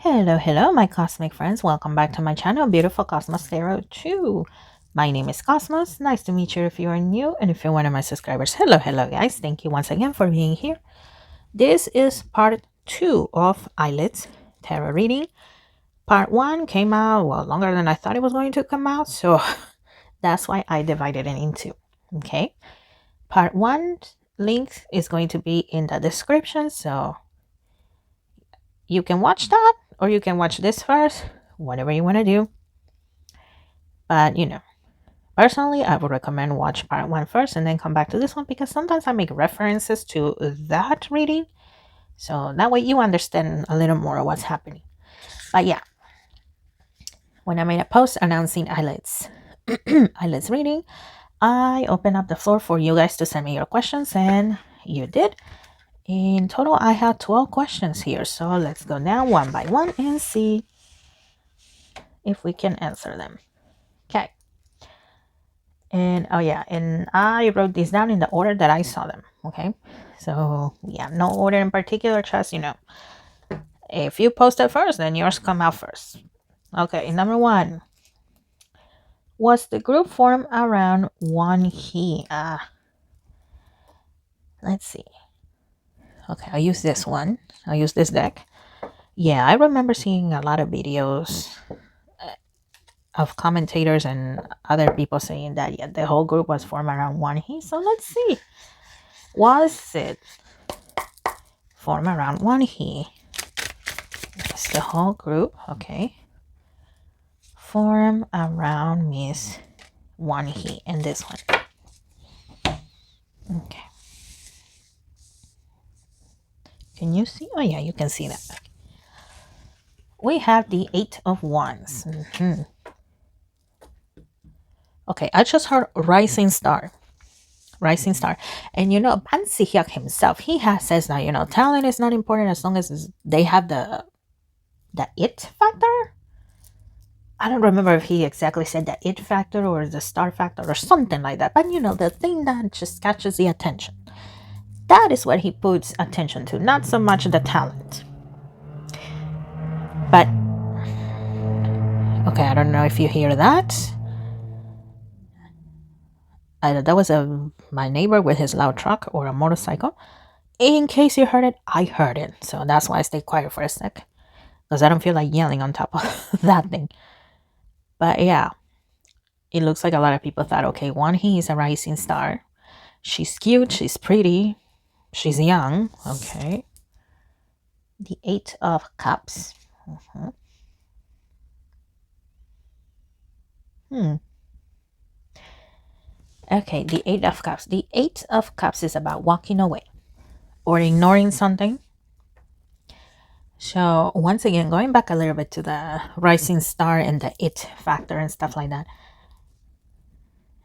Hello, my cosmic friends. Welcome back to my channel, Beautiful Cosmos Tarot 2. My name is Cosmos. Nice to meet you if you are new and if you're one of my subscribers. Hello, guys. Thank you once again for being here. This is part 2 of Illit tarot reading. Part 1 came out, well, longer than I thought it was going to come out, so that's why I divided it into. Okay. Part 1 link is going to be in the description, so you can watch that or you can watch this first, whatever you want to do. But personally, I would recommend watch part 1 first and then come back to this one, because sometimes I make references to that reading, so that way you understand a little more of what's happening. But yeah, when I made a post announcing Illit's Illit's reading, I opened up the floor for you guys to send me your questions, and you did. In total, I have 12 questions here, so let's go down one by one and see if we can answer them. Okay. And oh yeah, and I wrote these down in the order that I saw them. Okay. So yeah, no order in particular, just if you post it first, then yours come out first. Okay, number 1. Was the group formed around one he? Let's see. Okay, I'll use this one. I'll use this deck. Yeah, I remember seeing a lot of videos of commentators and other people saying that, yeah, the whole group was formed around one he. So let's see. Was it formed around one he? It's the whole group. Okay. Form around Miss one he and this one. Okay. Can you see? Oh yeah, you can see that. We have the 8 of Wands. Okay, I just heard Rising Star. Rising Star. And Ban Si-hyuk himself, he says that, talent is not important as long as they have the it factor. I don't remember if he exactly said the it factor or the star factor or something like that. But the thing that just catches the attention. That is what he puts attention to, not so much the talent. But, okay, I don't know if you hear that. That was my neighbor with his loud truck or a motorcycle. In case you heard it, I heard it. So that's why I stayed quiet for a sec, because I don't feel like yelling on top of that thing. But yeah, it looks like a lot of people thought, okay, one he is a rising star. She's cute, she's pretty, she's young. Okay. The 8 of Cups. Okay, the 8 of Cups. The 8 of Cups is about walking away or ignoring something. So once again, going back a little bit to the rising star and the it factor and stuff like that,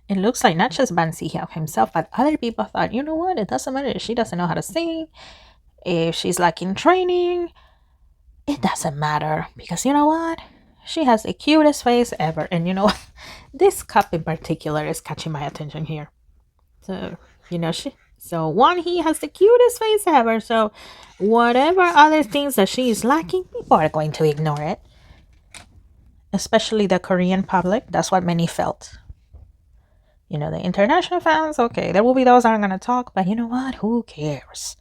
it looks like not just Ban Si-hyuk himself, but other people thought, you know what, it doesn't matter if she doesn't know how to sing, if she's lacking training, it doesn't matter, because you know what, she has the cutest face ever. And this cup in particular is catching my attention here. So one he has the cutest face ever, so whatever other things that she is lacking, people are going to ignore it, especially the Korean public. That's what many felt. The international fans, okay, there will be those that aren't going to talk, but you know what, who cares?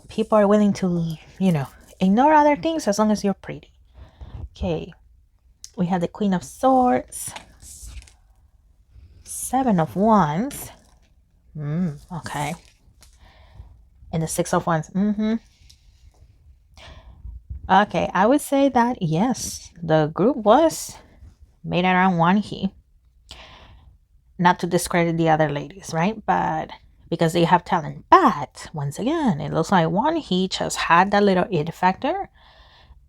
People are willing to ignore other things as long as you're pretty. Okay, we have the Queen of Swords, 7 of Wands, okay, and the 6 of Wands. Okay, I would say that yes, the group was made around one he. Not to discredit the other ladies, right? But because they have talent. But once again, it looks like one he just had that little it factor,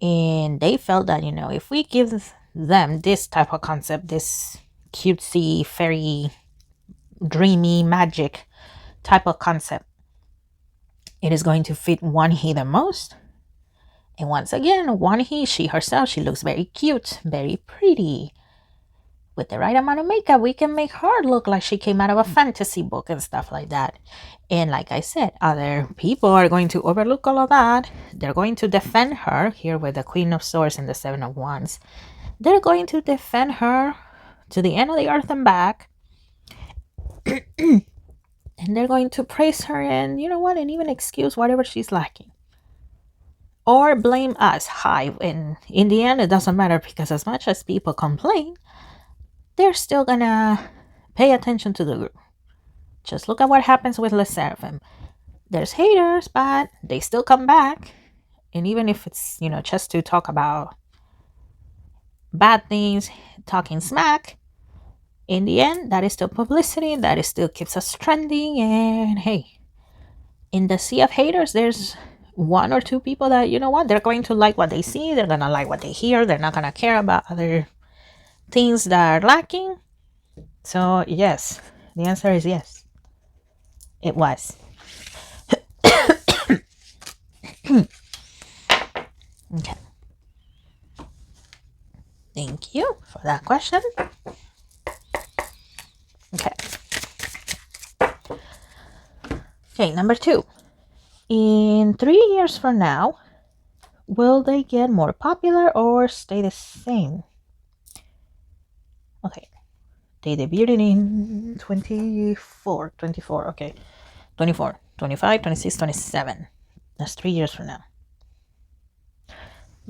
and they felt that if we give them this type of concept, this cutesy, fairy, dreamy, magic type of concept, it is going to fit one he the most. And once again, one he, she herself, she looks very cute, very pretty. with the right amount of makeup, we can make her look like she came out of a fantasy book and stuff like that. And like I said, other people are going to overlook all of that. They're going to defend her here with the Queen of Swords and the Seven of Wands. They're going to defend her to the end of the earth and back. And they're going to praise her and, you know what, and even excuse whatever she's lacking. Or blame us. Hi. And in the end, it doesn't matter, because as much as people complain, they're still gonna pay attention to the group. Just look at what happens with SSERAFIM. There's haters, but they still come back. And even if it's, just to talk about bad things, talking smack, in the end, that is still publicity. That is still keeps us trending. And hey, in the sea of haters, there's one or two people that, they're going to like what they see. They're going to like what they hear. They're not going to care about other things that are lacking. So, yes, the answer is yes. It was. Okay. Thank you for that question. Okay. Okay, number 2. In 3 years from now, will they get more popular or stay the same? Okay. They debuted in 24, okay. 24, 25, 26, 27. That's 3 years from now.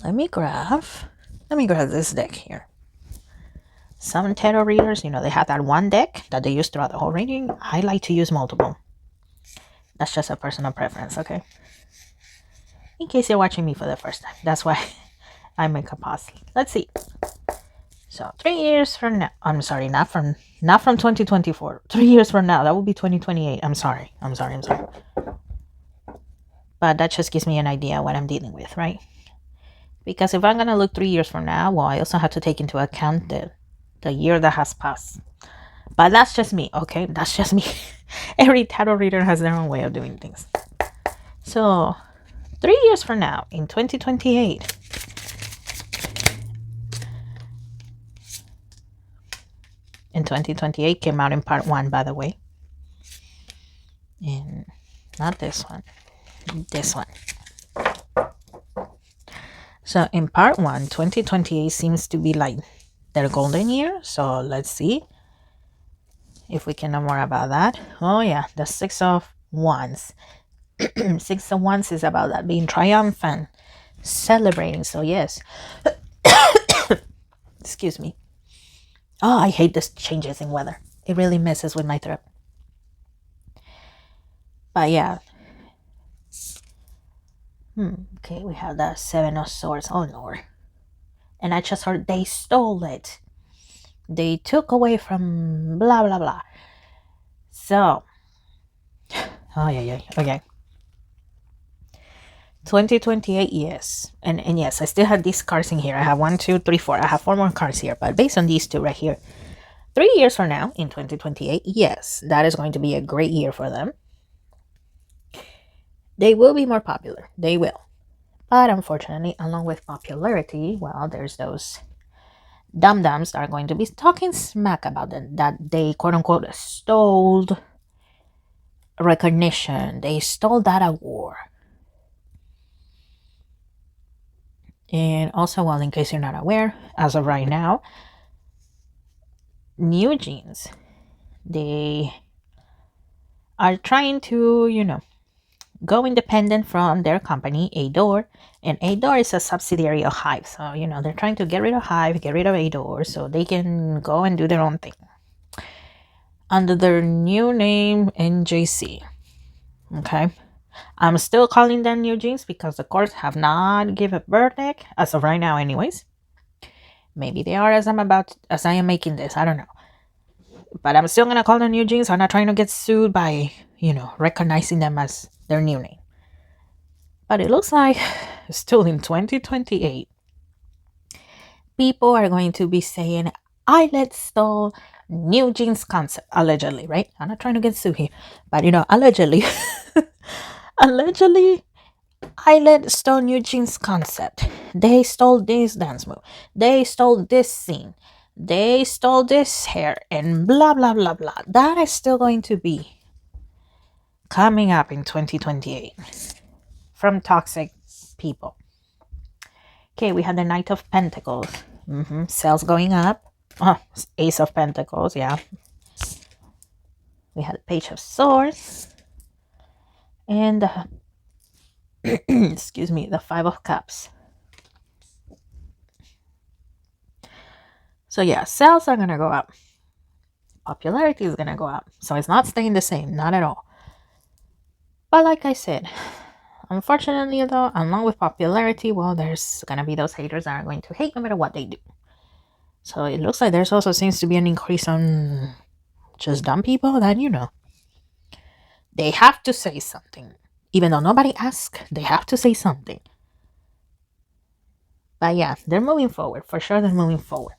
Let me grab this deck here. Some tarot readers, they have that one deck that they use throughout the whole reading. I like to use multiple. That's just a personal preference, okay? In case you're watching me for the first time. That's why I make a pause. Let's see. So 3 years from now. I'm sorry, not from 2024. 3 years from now. That would be 2028. I'm sorry. But that just gives me an idea what I'm dealing with, right? Because if I'm going to look 3 years from now, well, I also have to take into account the year that has passed. But that's just me, okay? That's just me. Every tarot reader has their own way of doing things. So 3 years from now, in 2028, in 2028 came out in part 1, by the way. And not this one. This one. So in part 1, 2028 seems to be like their golden year. So let's see if we can know more about that. Oh yeah, the 6 of Wands. 6 of Wands is about that, being triumphant, celebrating. So yes. Excuse me. Oh, I hate this changes in weather. It really messes with my throat. But yeah. Okay, we have the 7 of Swords. Oh, Lord. And I just heard they stole it. They took away from blah, blah, blah. So. Oh, yeah. Okay. 2028, yes. And yes, I still have these cards in here. I have 1, 2, 3, 4. I have 4 more cards here. But based on these 2 right here, 3 years from now, in 2028, yes, that is going to be a great year for them. They will be more popular. They will. But unfortunately, along with popularity, well, there's those dum-dums that are going to be talking smack about them, that they, quote-unquote, stole recognition. They stole that award. And also, well, in case you're not aware, as of right now, NewJeans, they are trying to, go independent from their company, Adore. And Adore is a subsidiary of Hive. So, they're trying to get rid of Hive, get rid of Adore, so they can go and do their own thing. Under their new name, NJC. Okay? I'm still calling them NewJeans because the courts have not given a verdict, as of right now anyways. Maybe they are as I am making this. I don't know. But I'm still going to call them NewJeans. I'm not trying to get sued by, recognizing them as their new name. But it looks like still in 2028, people are going to be saying, Illit stole NewJeans concept. Allegedly, right? I'm not trying to get sued here. But, allegedly, Illit stole NewJeans concept. They stole this dance move. They stole this scene. they stole this hair and blah blah blah blah. That is still going to be coming up in 2028 from toxic people. Okay, we have the Knight of Pentacles. Sales going up. Oh, Ace of Pentacles, yeah. We had the Page of Swords. And the excuse me, the Five of Cups. So yeah, sales are gonna go up. Popularity is gonna go up. So it's not staying the same, not at all. But like I said, unfortunately though, along with popularity, well, there's gonna be those haters that are going to hate no matter what they do. So it looks like there's also seems to be an increase on just dumb people that, they have to say something. Even though nobody asks, they have to say something. But yeah, they're moving forward. For sure, they're moving forward.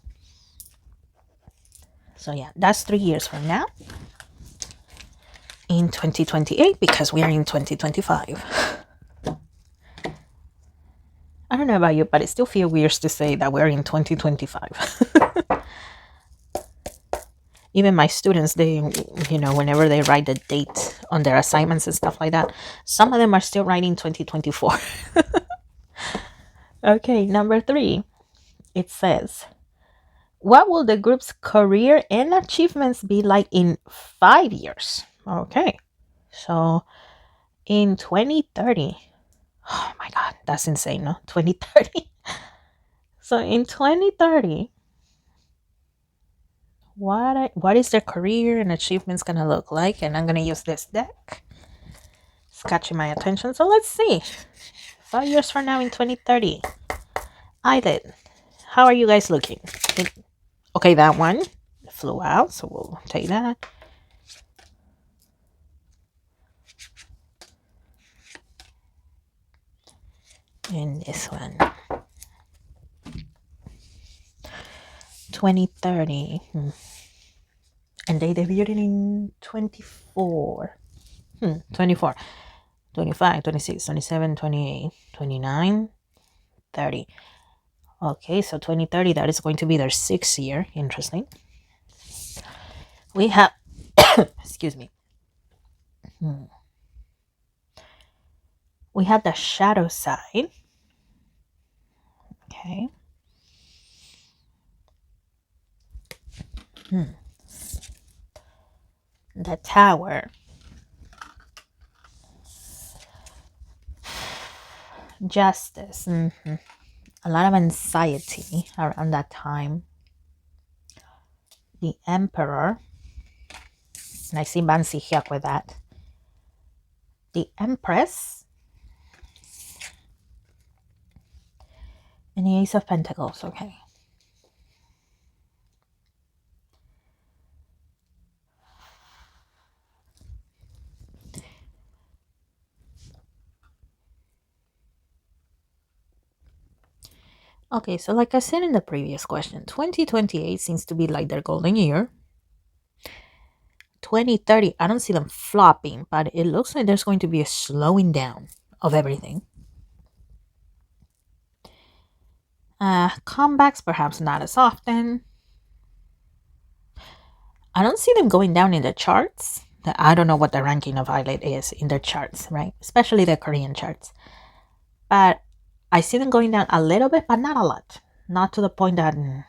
So yeah, that's 3 years from now. In 2028, because we are in 2025. I don't know about you, but it still feels weird to say that we're in 2025. Even my students, they, whenever they write the date on their assignments and stuff like that, some of them are still writing 2024. Okay, number 3. It says, what will the group's career and achievements be like in 5 years? Okay, so in 2030, oh my God, that's insane, no? 2030. So in 2030, what is their career and achievements gonna look like? And I'm gonna use this deck. It's catching my attention. So let's see. 5 years from now in 2030. Illit, how are you guys looking? Okay, that one flew out, so we'll take that. And this one. 2030. And they debuted in 24. 24. 25, 26, 27, 28, 29, 30. Okay, so 2030, that is going to be their 6th year. Interesting. We have, excuse me. We have the shadow side. Okay. The Tower. Justice. A lot of anxiety around that time. The Emperor. And I see Bansi Hyuk with that. The Empress. And the Ace of Pentacles. Okay. Okay, so like I said in the previous question, 2028 seems to be like their golden year. 2030, I don't see them flopping, but it looks like there's going to be a slowing down of everything. Comebacks, perhaps not as often. I don't see them going down in the charts. I don't know what the ranking of Illit is in their charts, right? Especially the Korean charts. But I see them going down a little bit, but not a lot. Not to the point that, in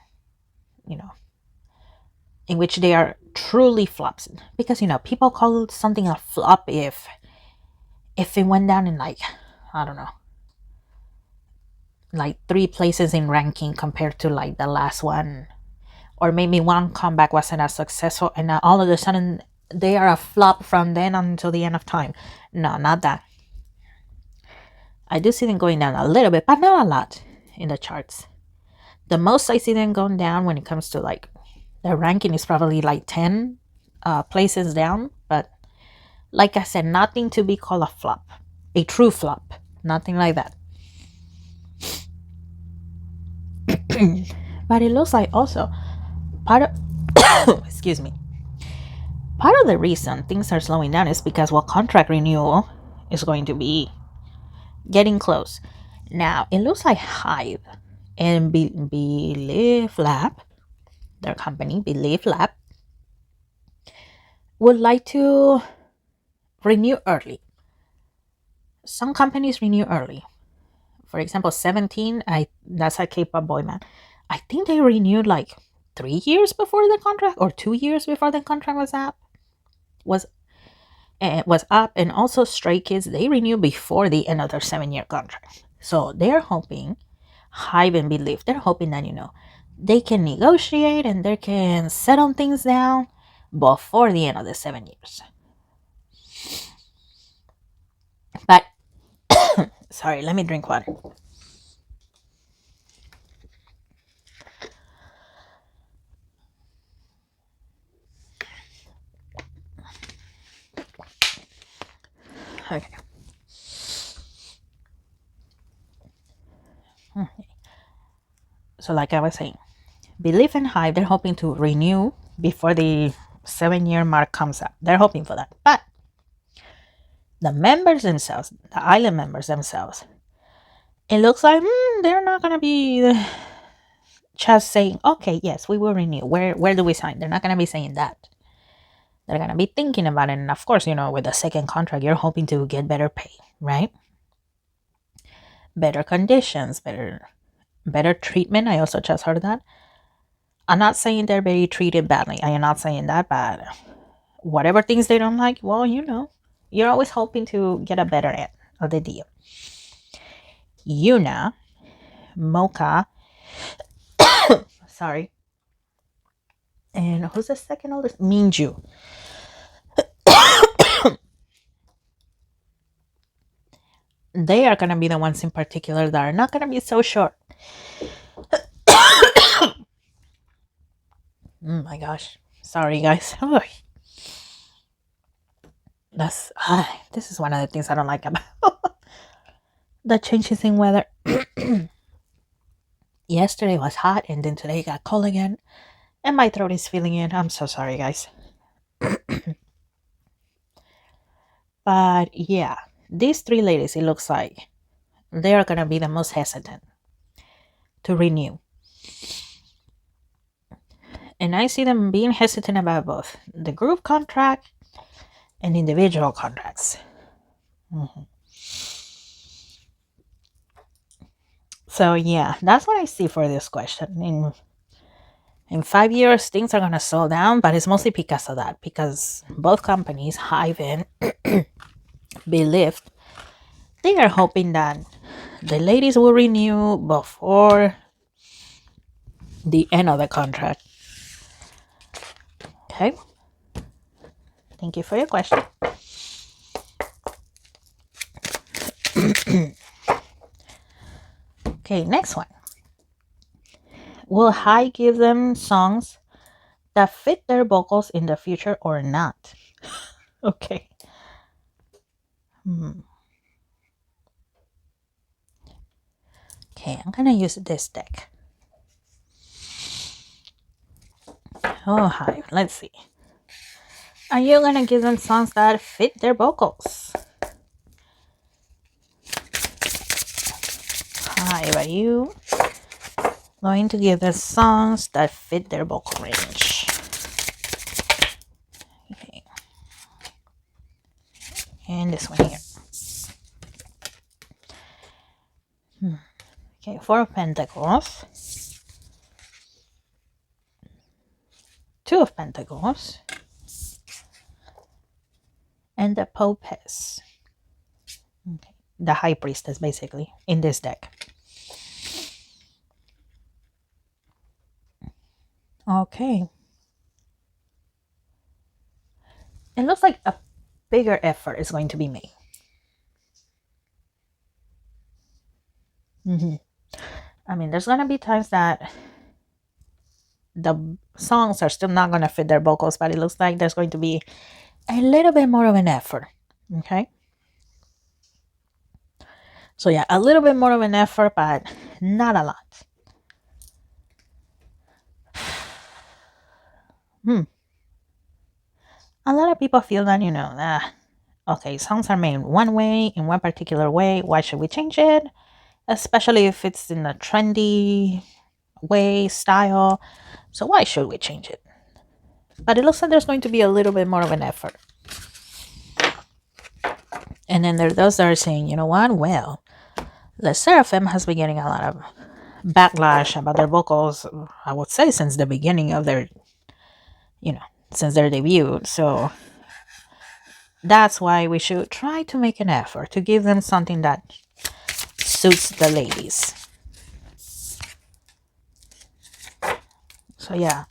which they are truly flops. Because, people call something a flop if it went down in like, I don't know, like 3 places in ranking compared to like the last one. Or maybe one comeback wasn't as successful and now all of a sudden they are a flop from then until the end of time. No, not that. I do see them going down a little bit, but not a lot in the charts. The most I see them going down when it comes to like the ranking is probably like 10 places down. But like I said, nothing to be called a flop. A true flop. Nothing like that. But it looks like also part of excuse me. Part of the reason things are slowing down is because contract renewal is going to be getting close. Now it looks like Hive and Believe Lab their company, Believe Lab, would like to renew early. Some companies renew early. For example, 17, that's a K-pop boy band. I think they renewed like 3 years before the contract, or 2 years before the contract was was up. And also Stray Kids, they renew before the end of their 7-year contract. So they're hoping, Hive and Believe, they're hoping that they can negotiate and they can settle things down before the end of the 7 years. But sorry, let me drink water. Okay. So like I was saying, Believe and Hive, they're hoping to renew before the 7-year mark comes up. They're hoping for that. But the members themselves, the island members themselves, it looks like they're not going to be just saying, okay, yes, we will renew. Where do we sign? They're not going to be saying that. They're going to be thinking about it. And of course, with the second contract, you're hoping to get better pay, right? Better conditions, better treatment. I also just heard that. I'm not saying they're very treated badly. I am not saying that, but whatever things they don't like, well, you're always hoping to get a better end of the deal. Yuna, Mocha, sorry, and who's the second oldest? Minju. They are going to be the ones in particular that are not going to be so short. Oh my gosh. Sorry, guys. This is one of the things I don't like about the changes in weather. Yesterday was hot and then today got cold again. And my throat is feeling it. I'm so sorry, guys. But yeah, these three ladies, it looks like they are going to be the most hesitant to renew. And I see them being hesitant about both the group contract and individual contracts. So yeah, that's what I see for this question. In 5 years, things are going to slow down, but it's mostly because of that. Because both companies, Hive and Believe, they are hoping that the ladies will renew before the end of the contract. Okay. Thank you for your question. Okay, next one. Will Hive give them songs that fit their vocals in the future or not? Okay. Okay, I'm gonna use this deck. Oh, Hive, let's see. Are you gonna give them songs that fit their vocals? Hive, are you going to give them songs that fit their vocal range? Okay. And this one here. Okay, 4 of Pentacles. 2 of Pentacles. And the Popes. Okay. The High Priestess, basically, in this deck. Okay. It looks like a bigger effort is going to be made. I mean, there's going to be times that the songs are still not going to fit their vocals, but it looks like there's going to be a little bit more of an effort. Okay. So yeah, a little bit more of an effort, but not a lot. A lot of people feel that, okay, songs are made one way, in one particular way. Why should we change it? Especially if it's in a trendy way, style. So why should we change it? But it looks like there's going to be a little bit more of an effort. And then there are those that are saying, you know what? Well, the Seraphim has been getting a lot of backlash about their vocals, I would say, since the beginning of their, since their debut. So that's why we should try to make an effort to give them something that suits the ladies. So yeah,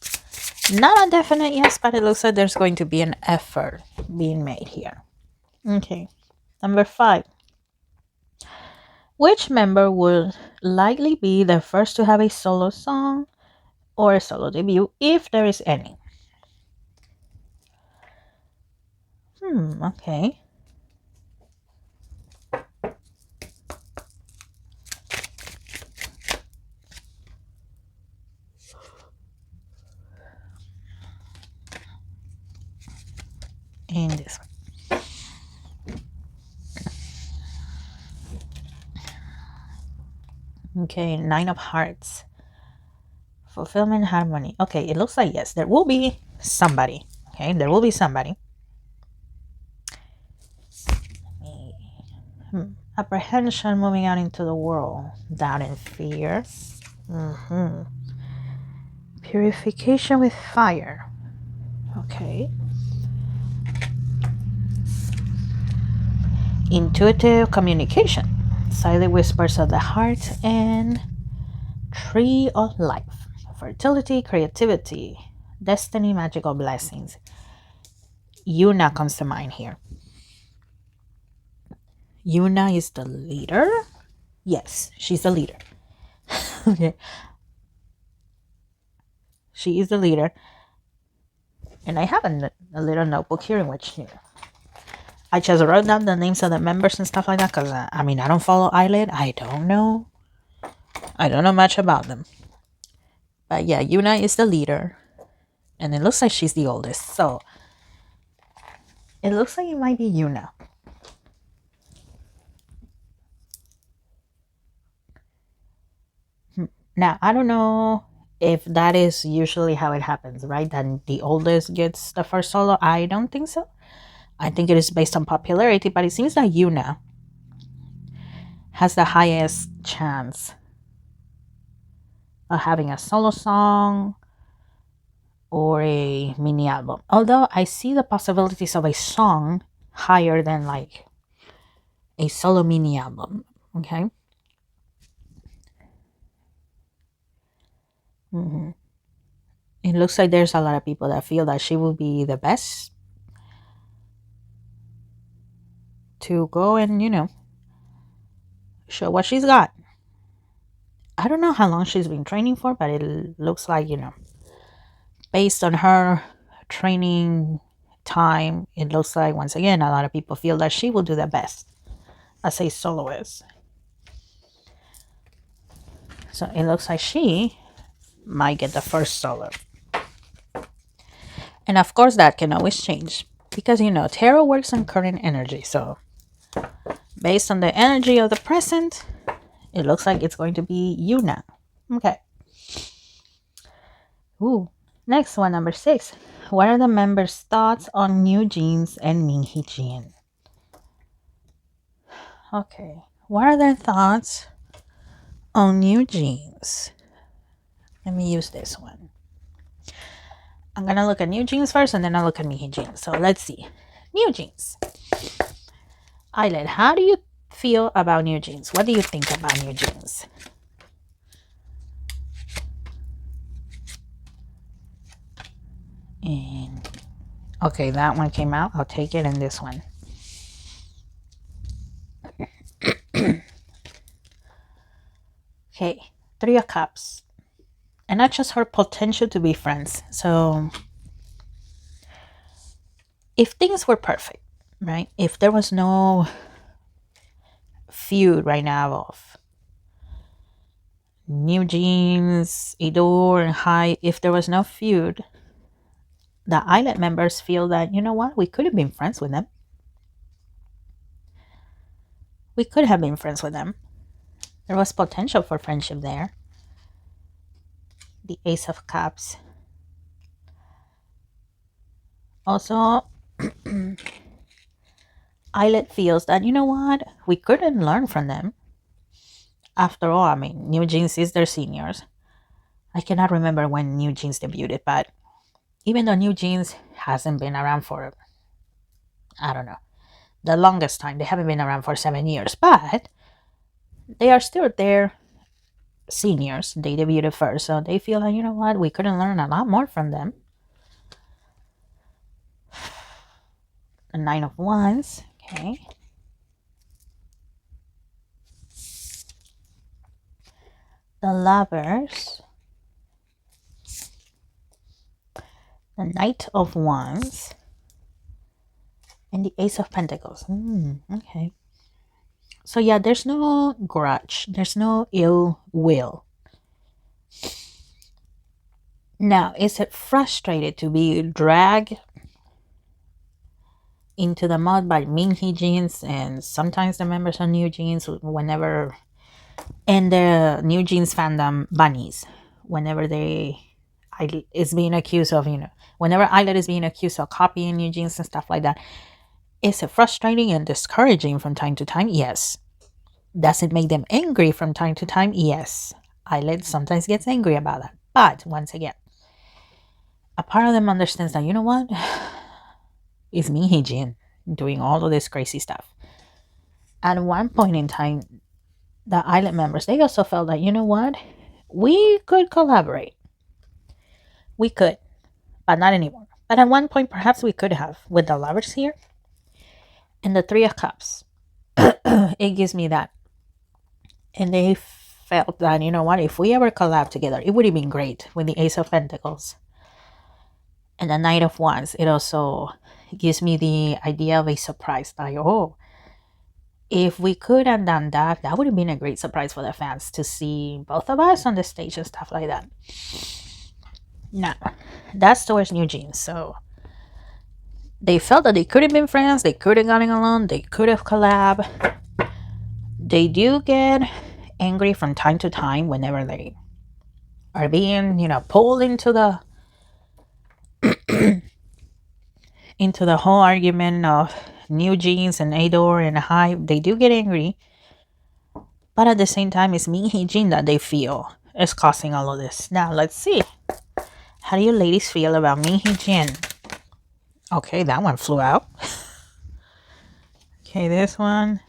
not a definite yes, but it looks like there's going to be an effort being made here. Okay, number 5. Which member would likely be the first to have a solo song or a solo debut, if there is any? Okay. And this one. Okay, 9 of Hearts. Fulfillment, harmony. Okay, it looks like yes, there will be somebody. Okay, there will be somebody. Apprehension, moving out into the world. Doubt and fear. Purification with fire. Okay. Intuitive communication. Silent whispers of the heart and tree of life. Fertility, creativity, destiny, magical blessings. Yuna comes to mind here. Yuna is the leader? Yes, she's the leader. Okay. She is the leader. And I have a little notebook here in which I just wrote down the names of the members and stuff like that because, I don't follow Illit. I don't know much about them. But yeah, Yuna is the leader. And it looks like she's the oldest. So it looks like it might be Yuna. Now, I don't know if that is usually how it happens, right? That the oldest gets the first solo. I don't think so. I think it is based on popularity, but it seems that Yuna has the highest chance of having a solo song or a mini album. Although I see the possibilities of a song higher than like a solo mini album. Okay. It looks like there's a lot of people that feel that she will be the best to go and, show what she's got. I don't know how long she's been training for, but it looks like, based on her training time, it looks like, once again, a lot of people feel that she will do the best as a soloist. So it looks like she might get the first solo. And of course, that can always change because, tarot works on current energy. So based on the energy of the present, it looks like it's going to be Yuna. Okay. Ooh. Next one, number 6. What are the members' thoughts on NewJeans and Minhee? Okay. What are their thoughts on NewJeans? Let me use this one. I'm going to look at NewJeans first and then I'll look at Minhee. So let's see. NewJeans. Islet, how do you feel about NewJeans? What do you think about NewJeans? And okay, that one came out. I'll take it. And this one. Okay, 3 of Cups. And not just her potential to be friends. So if things were perfect, right? If there was no feud right now of NewJeans, Idol, and High, if there was no feud, the Islet members feel that, you know what? We could have been friends with them. We could have been friends with them. There was potential for friendship there. the Ace of Cups. Also, Illit feels that, you know what, we couldn't learn from them. After all, I mean, NewJeans is their seniors. I cannot remember when NewJeans debuted, but even though NewJeans hasn't been around for, I don't know, the longest time, they haven't been around for 7 years, but they are still their seniors. They debuted first, so they feel like, you know what, we couldn't learn a lot more from them. The Nine of Wands, okay. The Lovers. The Knight of Wands. And the Ace of Pentacles. Okay. So yeah, there's no grudge. There's no ill will. Now, is it frustrated to be dragged into the mud by NewJeans and sometimes the members of NewJeans whenever, and the NewJeans fandom bunnies, whenever is being accused of, whenever Illit is being accused of copying NewJeans and stuff like that? Is it frustrating and discouraging from time to time? Yes. Does it make them angry from time to time? Yes. Illit sometimes gets angry about that. But once again, a part of them understands that, you know what? It's me, Jin, doing all of this crazy stuff. At one point in time, the Illit members, they also felt that, you know what? We could collaborate. We could, but not anymore. But at one point, perhaps we could have, with the Lovers here and the Three of Cups. It gives me that. And they felt that, you know what, if we ever collab together, it would have been great with the Ace of Pentacles and the Knight of Wands. It also gives me the idea of a surprise. Like, oh, if we could have done that, that would have been a great surprise for the fans to see both of us on the stage and stuff like that. Now, that's towards NewJeans. So they felt that they could have been friends. They could have gotten along. They could have collab. They do get angry from time to time whenever they are being, pulled into the into the whole argument of NewJeans and Adore and Hive. They do get angry, but at the same time, it's Jin that they feel is causing all of this. Now, let's see. How do you ladies feel about Jin? Okay, that one flew out. Okay, this one.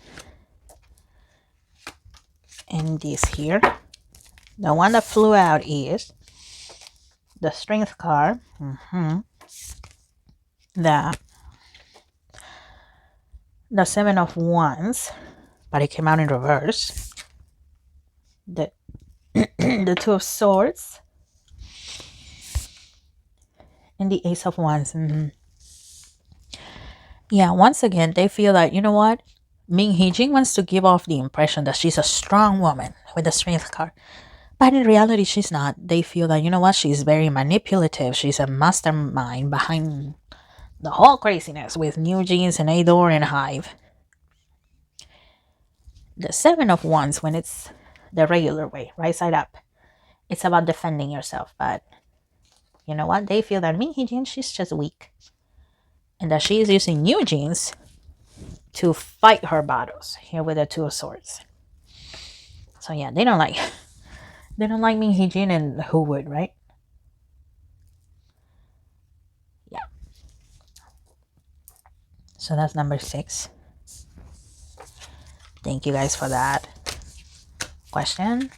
And this here. The one that flew out is the Strength card. The Seven of Wands, but it came out in reverse. The the Two of Swords and the Ace of Wands. Yeah, once again, they feel that, you know what, Jin wants to give off the impression that she's a strong woman with the Strength card. But in reality, she's not. They feel that, you know what, she's very manipulative. She's a mastermind behind the whole craziness with NewJeans and Adore and Hive. The Seven of Wands, when it's the regular way, right side up, it's about defending yourself. But you know what? They feel that Jin, she's just weak. And that she is using NewJeans to fight her battles here with the Two of Swords. So yeah, they don't like Jin, and who would, right? Yeah. So that's number 6. Thank you guys for that question.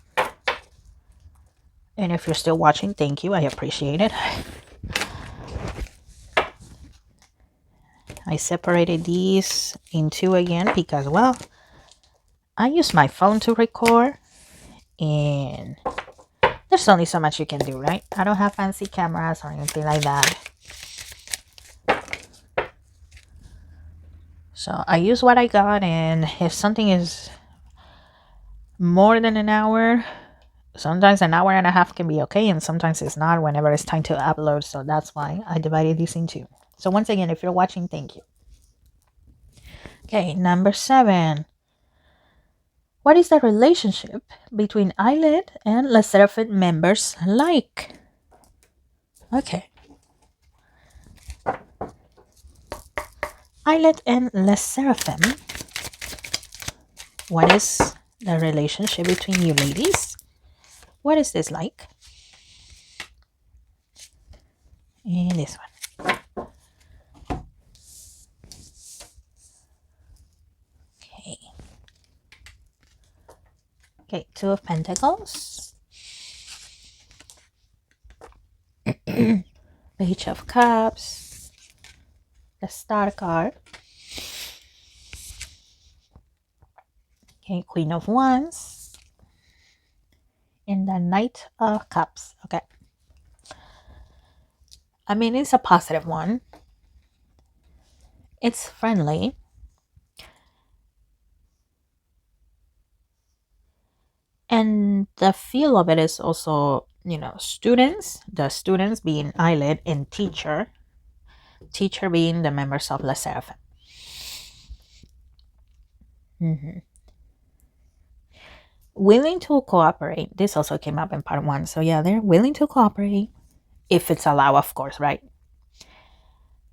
And if you're still watching, thank you. I appreciate it. I separated these in 2 again because, well, I use my phone to record and there's only so much you can do, right? I don't have fancy cameras or anything like that. So I use what I got, and if something is more than an hour, sometimes an hour and a half can be okay, and sometimes it's not whenever it's time to upload. So that's why I divided these in 2. So once again, if you're watching, thank you. Okay, number 7. What is the relationship between Illit and SSERAFIM members like? Okay. Illit and SSERAFIM. What is the relationship between you ladies? What is this like? And this one. Okay. Okay, Two of Pentacles. Page of Cups. The Star card. Okay, Queen of Wands. And the Knight of Cups. Okay. I mean, it's a positive one. It's friendly. And the feel of it is also, students. The students being Illit and teacher. Teacher being the members of SSERAFIM. Willing to cooperate. This also came up in part 1. So yeah, they're willing to cooperate if it's allowed, of course, right?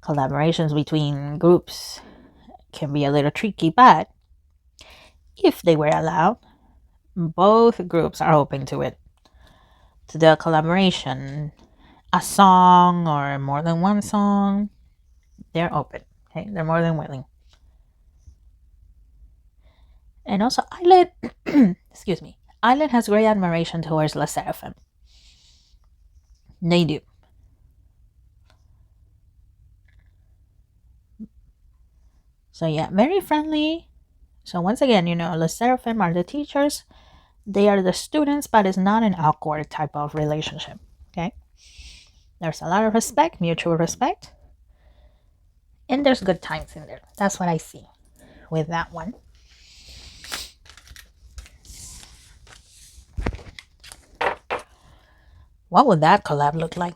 Collaborations between groups can be a little tricky, but if they were allowed, both groups are open to it. To the collaboration, a song or more than one song, they're open. Okay, they're more than willing. And also, Illit, excuse me, Illit has great admiration towards SSERAFIM. They do. So yeah, very friendly. So once again, SSERAFIM are the teachers. They are the students, but it's not an awkward type of relationship. Okay. There's a lot of respect, mutual respect. And there's good times in there. That's what I see with that one. What would that collab look like?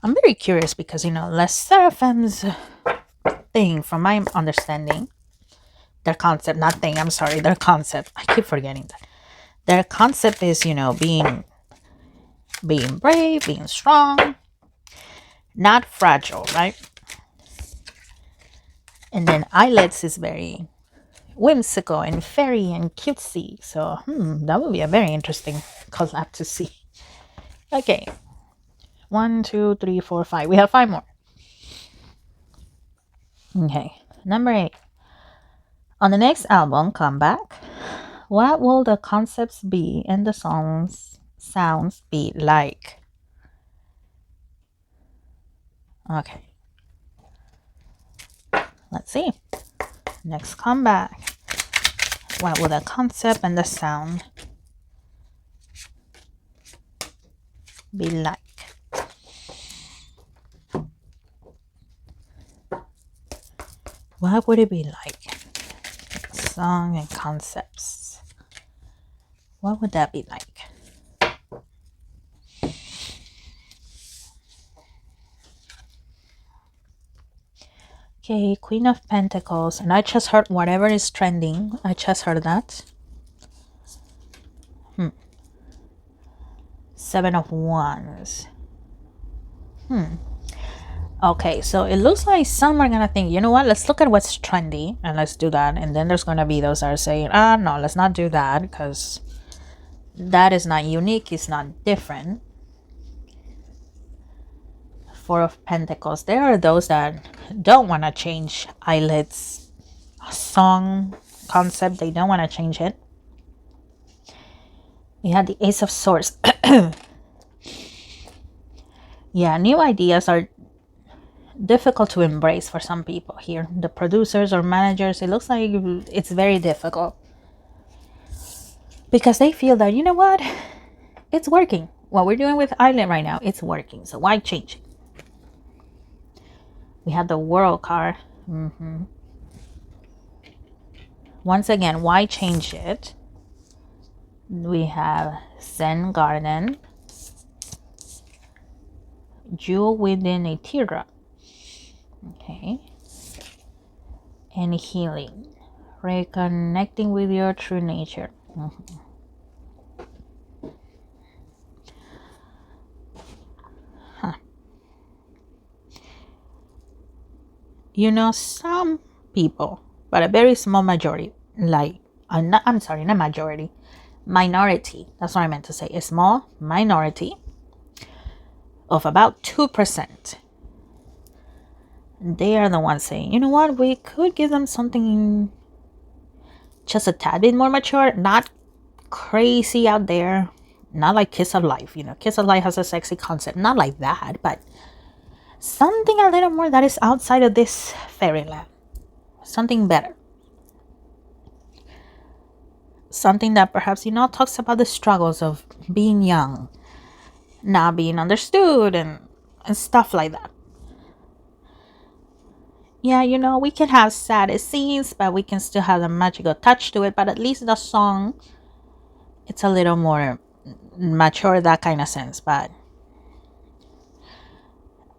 I'm very curious because, SSERAFIM's thing, from my understanding, their concept, not thing, I'm sorry, their concept, I keep forgetting that. Their concept is, being brave, being strong, not fragile, right? And then Illit's is very whimsical and fairy and cutesy. So, that would be a very interesting collab to see. Okay. 1, 2, 3, 4, 5. We have 5 more. Okay. Number 8. On the next album, Comeback, what will the concepts be and the sounds be like? Okay. Let's see. Next Comeback. What will the concept and the sound be like? What would it be like? Song and concepts. What would that be like? Okay, Queen of Pentacles. And I just heard whatever is trending. I just heard that. 7 of Wands. Okay, so it looks like some are gonna think, you know what, let's look at what's trendy and let's do that. And then there's gonna be those that are saying, no, let's not do that because that is not unique, it's not different. 4 of Pentacles. There are those that don't want to change Illit's song concept. They don't want to change it. We had the Ace of Swords. Yeah, new ideas are difficult to embrace for some people here. The producers or managers, it looks like it's very difficult. Because they feel that, you know what? It's working. What we're doing with Illit right now, it's working. So why change it? We had the World card. Once again, why change it? We have Zen Garden. Jewel within a teardrop. Okay. And healing. Reconnecting with your true nature. Huh. You know, some people, but a very small majority, like, I'm sorry, not majority, minority. That's what I meant to say. A small minority of about 2%. They are the ones saying, you know what, we could give them something just a tad bit more mature, not crazy out there, not like Kiss of Life. You know, Kiss of Life has a sexy concept, not like that, but something a little more that is outside of this fairyland, something better, something that perhaps, you know, talks about the struggles of being young, not being understood, and stuff like that. Yeah, you know, we can have sad scenes, but we can still have a magical touch to it. But at least the song, it's a little more mature, that kind of sense. But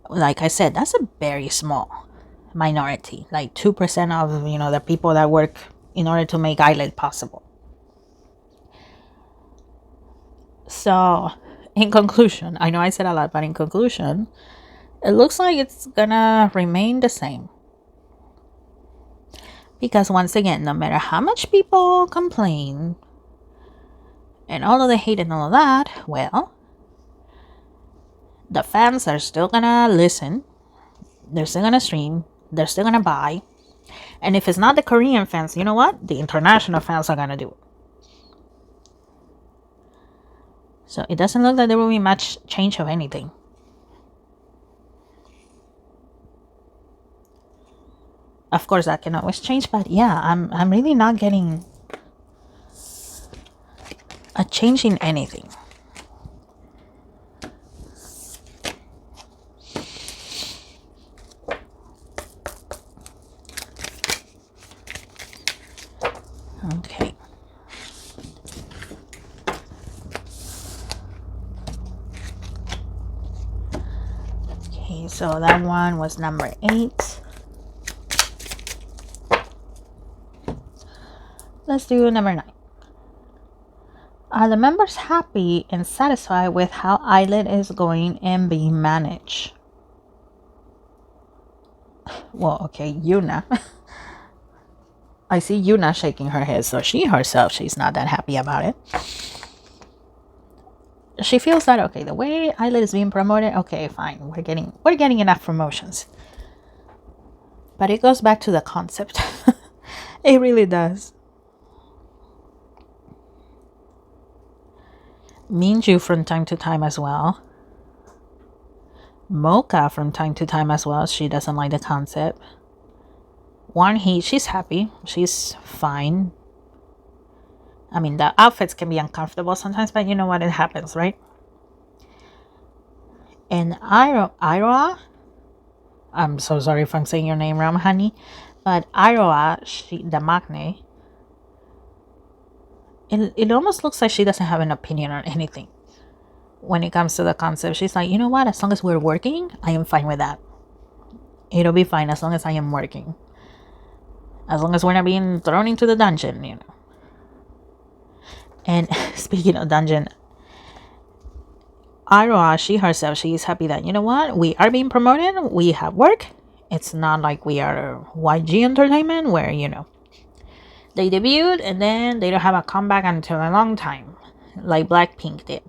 like I said, that's a very small minority, like 2% of, you know, the people that work in order to make Illit possible. So, in conclusion, I know I said a lot, but in conclusion, it looks like it's gonna remain the same. Because once again, no matter how much people complain and all of the hate and all of that, well, the fans are still gonna listen, they're still gonna stream, they're still gonna buy. And if it's not the Korean fans, you know what? The international fans are gonna do it. So it doesn't look like there will be much change of anything. Of course, that can always change, but yeah, I'm really not getting a change in anything. Okay. Okay, so that one was number 8. Let's do number 9. Are the members happy and satisfied with how Illit is going and being managed? Well, okay, Yuna. I see Yuna shaking her head, so she herself, she's not that happy about it. She feels that, okay, the way Illit is being promoted, okay, fine, we're getting enough promotions. But it goes back to the concept. It really does. Minju from time to time as well. Mocha from time to time as well. She doesn't like the concept. Wanhee, she's happy. She's fine. I mean, the outfits can be uncomfortable sometimes, but you know what? It happens, right? And Iroha, I'm so sorry if I'm saying your name wrong, honey, but Iroha, the Magne, it almost looks like she doesn't have an opinion on anything when it comes to the concept. She's like, you know what? As long as we're working, I am fine with that. It'll be fine as long as I am working. As long as we're not being thrown into the dungeon, you know. And speaking of dungeon, Iroha, she herself, she is happy that, you know what, we are being promoted, we have work. It's not like we are YG Entertainment where, you know, they debuted and then they don't have a comeback until a long time, like Blackpink did.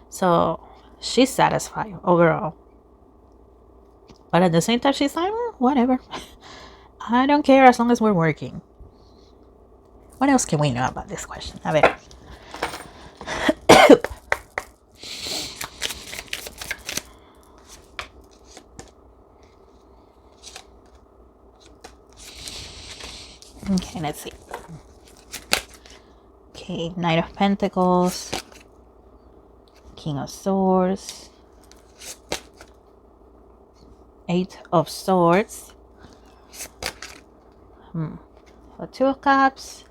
So she's satisfied overall. But at the same time, she's like, whatever. I don't care as long as we're working. What else can we know about this question? A ver. Okay, let's see. Okay, Knight of Pentacles, King of Swords, 8 of Swords, the 2 of Cups,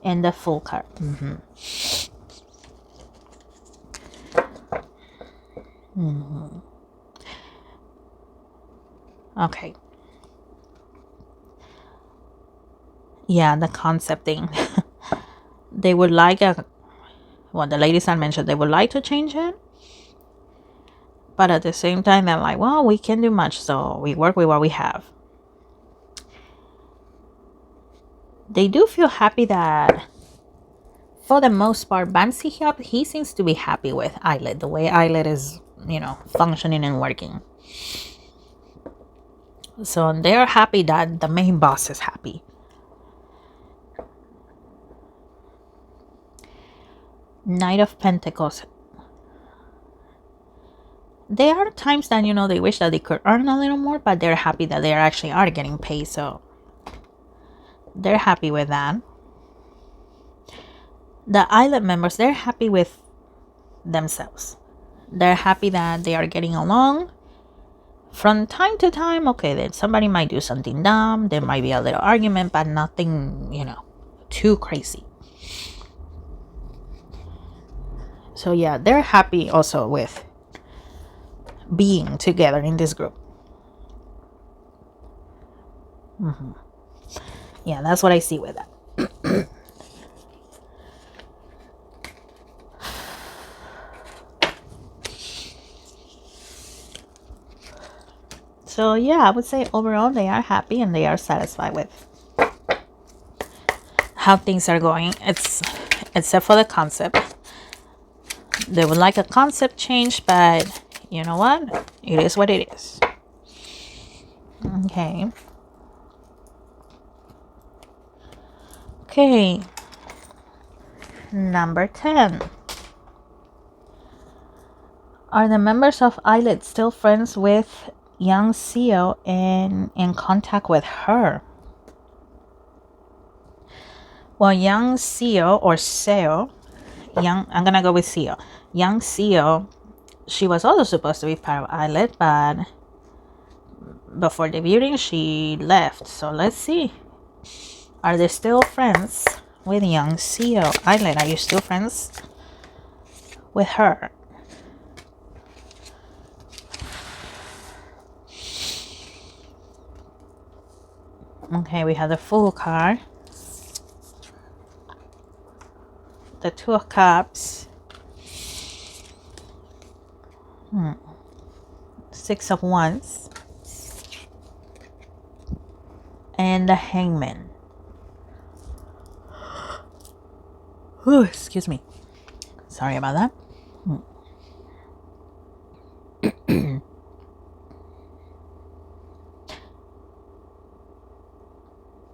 and the Full card. Okay. Yeah, the concept thing. They would like the ladies I mentioned, they would like to change it. But at the same time, they're like, well, we can't do much, so we work with what we have. They do feel happy that, for the most part, Bansi, he seems to be happy with Illit, the way Illit is, functioning and working. So they're happy that the main boss is happy. Knight of Pentacles. There are times that, they wish that they could earn a little more, but they're happy that they actually are getting paid. So they're happy with that. The Illit members, they're happy with themselves. They're happy that they are getting along. From time to time, okay, then somebody might do something dumb. There might be a little argument, but nothing, too crazy. So yeah, they're happy also with being together in this group. Yeah, that's what I see with that. So yeah, I would say overall they are happy and they are satisfied with how things are going. Except for the concept. They would like a concept change, but you know what? It is what it is. Okay. Okay. Number 10. Are the members of Illit still friends with Youngseo and in contact with her? Well, Youngseo or Seo, I'm gonna go with Seo. Youngseo, she was also supposed to be part of Illit, but before debuting, she left. So let's see. Are they still friends with Youngseo? Illit, are you still friends with her? Okay, we have the Fool card. The Two of Cups. Six of Wands. And the Hangman. Ooh, excuse me. Sorry about that.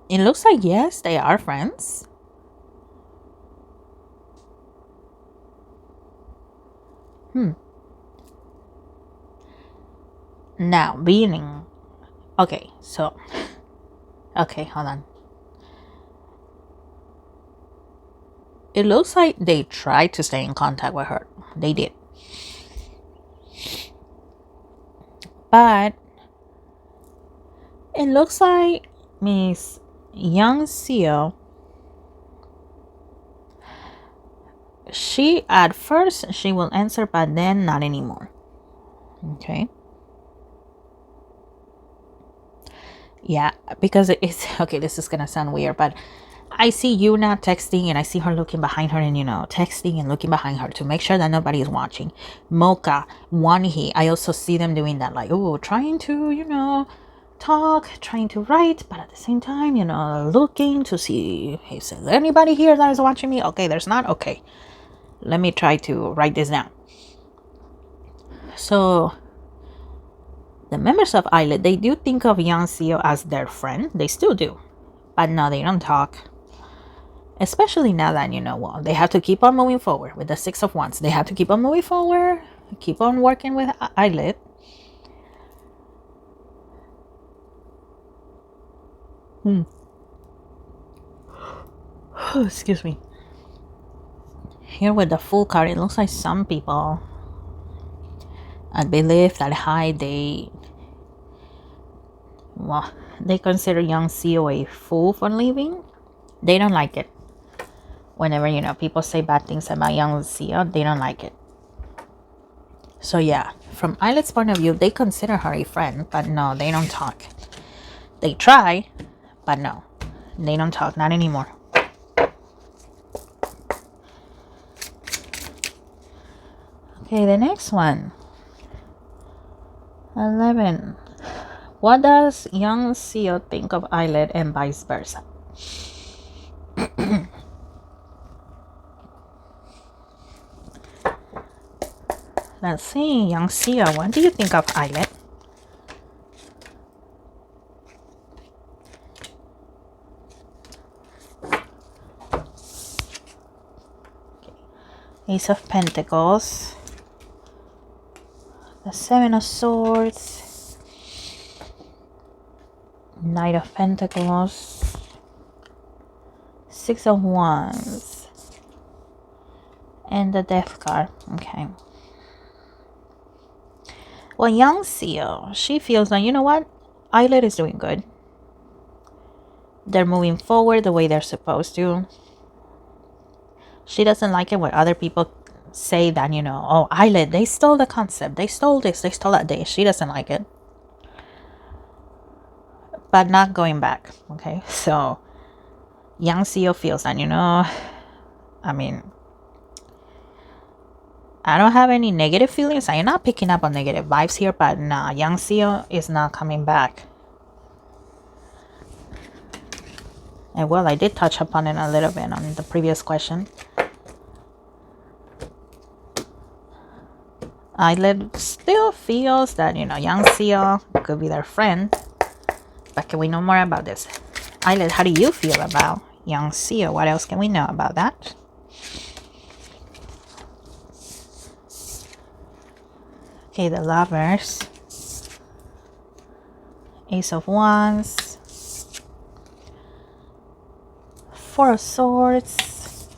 It looks like, yes, they are friends. Now, being... Okay, so... Okay, hold on. It looks like they tried to stay in contact with her. They did. But... It looks like Miss Youngseo... At first, she will answer, but then not anymore. Okay. Yeah, because it's okay, this is gonna sound weird, but I see you now texting and I see her looking behind her and texting and looking behind her to make sure that nobody is watching. Mocha, Wanhee, I also see them doing that, like, oh, trying to talk, trying to write, but at the same time, looking to see if there's anybody here that is watching me. Okay, there's not. Okay, let me try to write this down. So the members of Illit, they do think of Youngseo as their friend. They still do. But no, they don't talk. Especially now that, well, they have to keep on moving forward with the Six of Wands. They have to keep on moving forward, keep on working with Illit. Excuse me. Here with the Fool card, it looks like some people, I believe that they consider Youngseo a fool for leaving. They don't like it. Whenever, people say bad things about Youngseo, they don't like it. So yeah, from Ilit's point of view, they consider her a friend, but no, they don't talk. They try, but no. They don't talk, not anymore. Okay, the next one. 11. What does Youngseo think of Illit and vice versa? Let's see, Youngseo, what do you think of Illit? Ace of Pentacles, the Seven of Swords, Knight of Pentacles, Six of Wands, and the Death card. Okay. Well, Youngseo, she feels like, you know what? Illit is doing good. They're moving forward the way they're supposed to. She doesn't like it when other people say that, you know, oh, Illit, they stole the concept. They stole this. They stole that. She doesn't like it. But not going back. Okay. So Youngseo feels that, you know, I mean, I don't have any negative feelings. I'm not picking up on negative vibes here, but nah, Youngseo is not coming back. And well, I did touch upon it a little bit on the previous question. Illit still feels that, you know, Youngseo could be their friend. But can we know more about this? Illit, how do you feel about Youngseo? What else can we know about that? Okay, the Lovers. Ace of Wands. Four of Swords.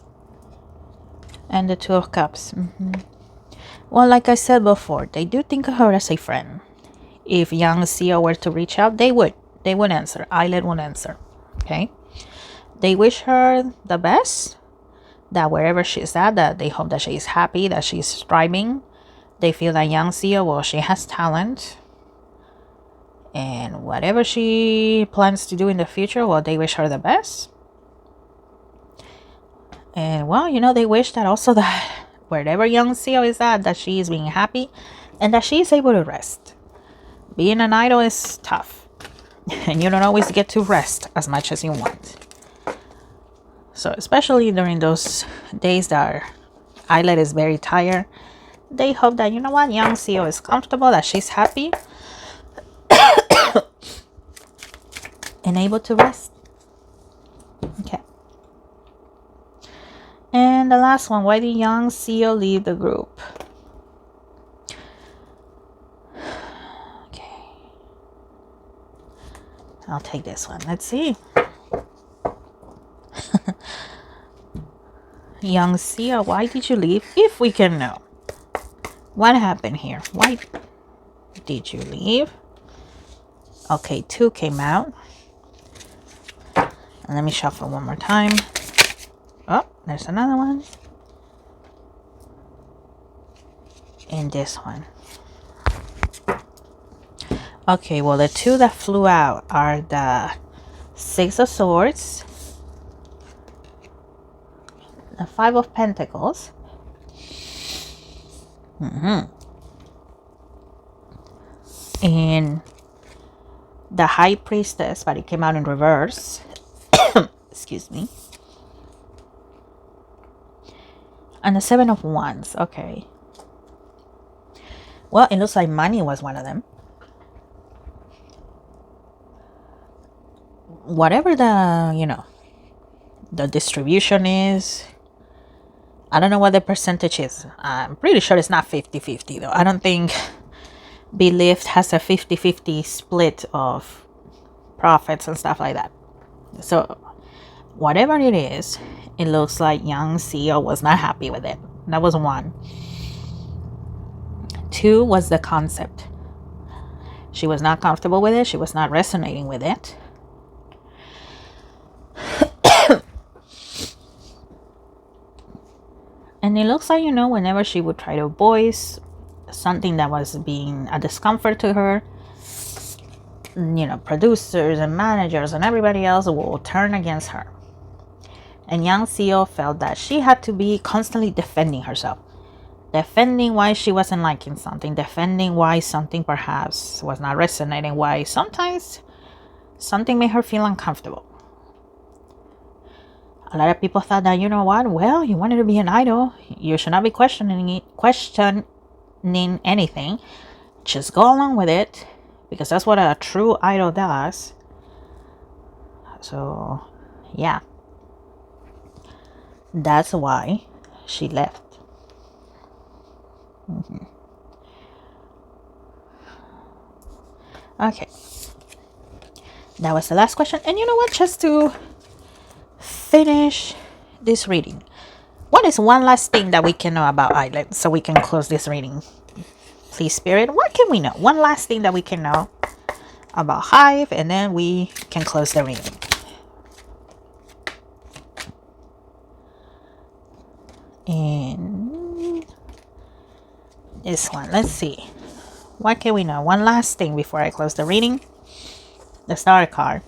And the Two of Cups. Well, like I said before, they do think of her as a friend. If Youngseo were to reach out, they would. They would answer. Illit would answer. Okay? They wish her the best. That wherever she's at, that they hope that she's happy, that she's thriving. They feel that Youngseo, well, she has talent. And whatever she plans to do in the future, well, they wish her the best. And, well, you know, they wish that also that wherever Youngseo is at, that she is being happy and that she is able to rest. Being an idol is tough. And you don't always get to rest as much as you want. So especially during those days that Illit is very tired, they hope that, you know what, Youngseo is comfortable, that she's happy and able to rest. Okay. And the last one, why did Youngseo leave the group? Okay. I'll take this one. Let's see. Youngseo, why did you leave? If we can know. What happened here? Why did you leave? Okay, 2 came out. And let me shuffle one more time. Oh, there's another one. And this one. Okay, well, the 2 that flew out are the Six of Swords, the Five of Pentacles, and the High Priestess, but it came out in reverse. Excuse me. And the Seven of Wands. Okay. Well, it looks like money was one of them. Whatever the, you know, the distribution is, I don't know what the percentage is. I'm pretty sure it's not 50-50 though. I don't think Belift has a 50-50 split of profits and stuff like that. So whatever it is, it looks like Youngseo was not happy with it. That was 1. 2 was the concept. She was not comfortable with it. She was not resonating with it. And it looks like, you know, whenever she would try to voice something that was being a discomfort to her, producers and managers and everybody else will turn against her. And Youngseo felt that she had to be constantly defending herself, defending why she wasn't liking something, defending why something perhaps was not resonating, why sometimes something made her feel uncomfortable. A lot of people thought that, you know what, well, you wanted to be an idol, you should not be questioning anything, just go along with it, because that's what a true idol does. So yeah, that's why she left. Okay, that was the last question. And you know what, just to finish this reading, what is one last thing that we can know about Illit so we can close this reading? Please, Spirit, what can we know? One last thing that we can know about Hive, and then we can close the reading. And this one, let's see. What can we know? One last thing before I close the reading. The Star card.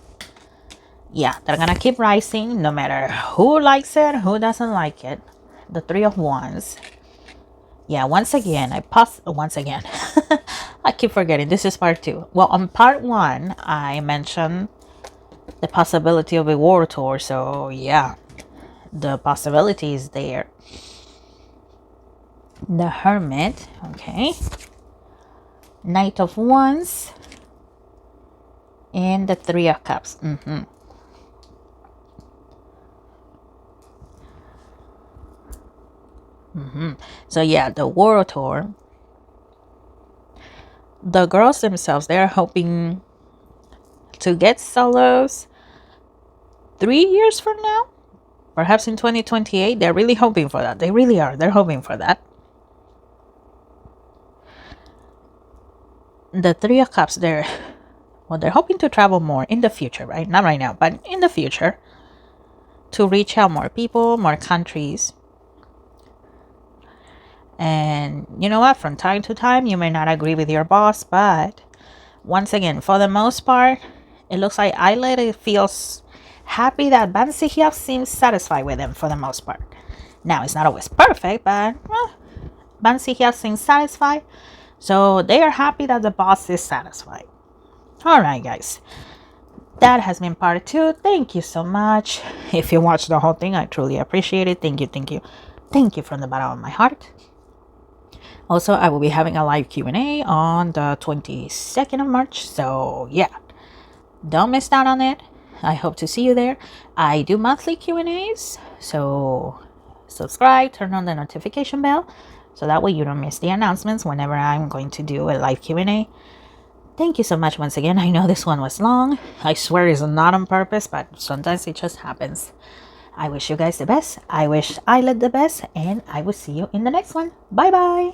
Yeah, they're gonna keep rising no matter who likes it, who doesn't like it. The Three of Wands. Yeah, once again, I keep forgetting. This is part 2. Well, on part 1, I mentioned the possibility of a war tour. So yeah, the possibility is there. The Hermit. Okay. Knight of Wands. And the Three of Cups. So yeah, the world tour. The girls themselves, they're hoping to get solos 3 years from now, perhaps in 2028. They're really hoping for that. They really are. They're hoping for that. The Three of Cups, they're hoping to travel more in the future, right? Not right now, but in the future, to reach out more people, more countries. And you know what? From time to time, you may not agree with your boss, but once again, for the most part, it looks like Illit feels happy that Ban Si-hyuk seems satisfied with him for the most part. Now, it's not always perfect, but Ban Si-hyuk seems satisfied. So they are happy that the boss is satisfied. Alright, guys. That has been part 2. Thank you so much. If you watched the whole thing, I truly appreciate it. Thank you, thank you. Thank you from the bottom of my heart. Also, I will be having a live Q&A on the 22nd of March. So yeah, don't miss out on it. I hope to see you there. I do monthly Q&As. So subscribe, turn on the notification bell, so that way you don't miss the announcements whenever I'm going to do a live Q&A. Thank you so much once again. I know this one was long. I swear it's not on purpose, but sometimes it just happens. I wish you guys the best. I wish Illit the best, and I will see you in the next one. Bye bye.